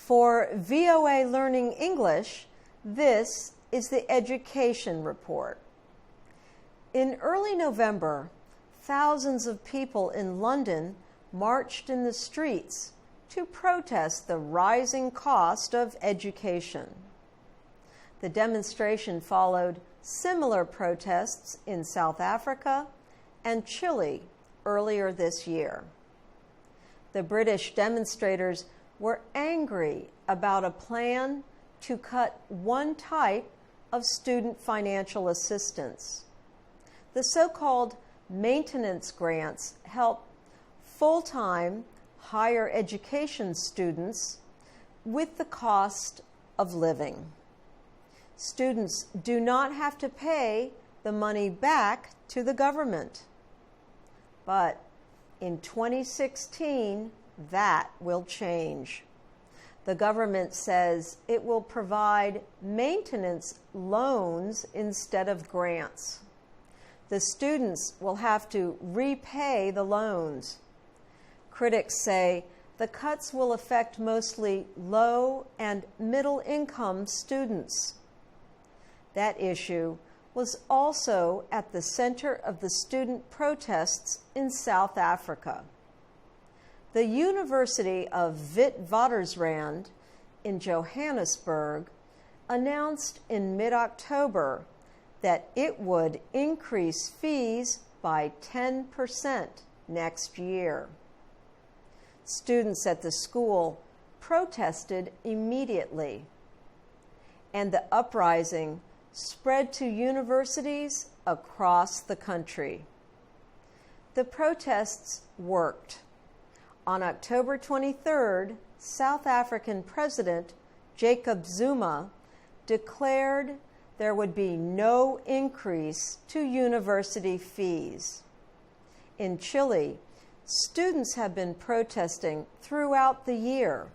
For VOA Learning English, this is the Education Report. In early November, thousands of people in London marched in the streets to protest the rising cost of education. The demonstration followed similar protests in South Africa and Chile earlier this year. The British demonstrators were angry about a plan to cut one type of student financial assistance. The so-called maintenance grants help full-time higher education students with the cost of living. Students do not have to pay the money back to the government. But in 2016, that will change. The government says it will provide maintenance loans instead of grants. The students will have to repay the loans. Critics say the cuts will affect mostly low and middle-income students. That issue was also at the center of the student protests in South Africa. The University of Witwatersrand in Johannesburg announced in mid-October that it would increase fees by 10% next year. Students at the school protested immediately, and the uprising spread to universities across the country. The protests worked. On October 23rd, South African President Jacob Zuma declared there would be no increase to university fees. In Chile, students have been protesting throughout the year.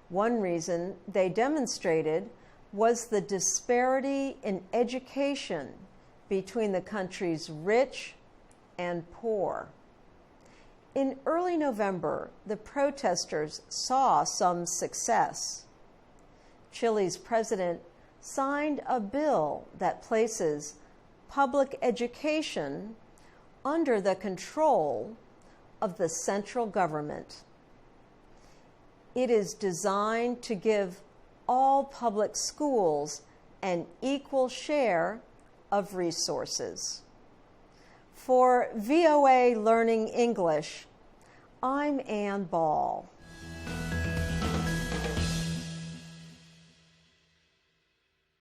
One reason they demonstrated was the disparity in education between the country's rich and poor. In early November, the protesters saw some success. Chile's president signed a bill that places public education under the control of the central government. It is designed to give all public schools an equal share of resources. For VOA Learning English, I'm Ann Ball.